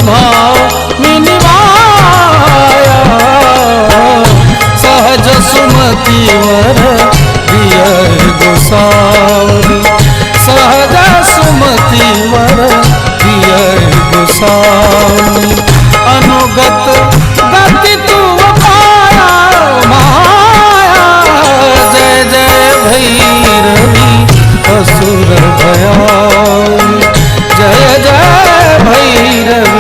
भाव मिनिवाया। सहज सुमति वर दिया गोसावरी, सहज सुमति वर दिया गोसावरी। अनुगत गति तू पाया माया, जय जय भैरवी असुर भया, जय जय भैरवी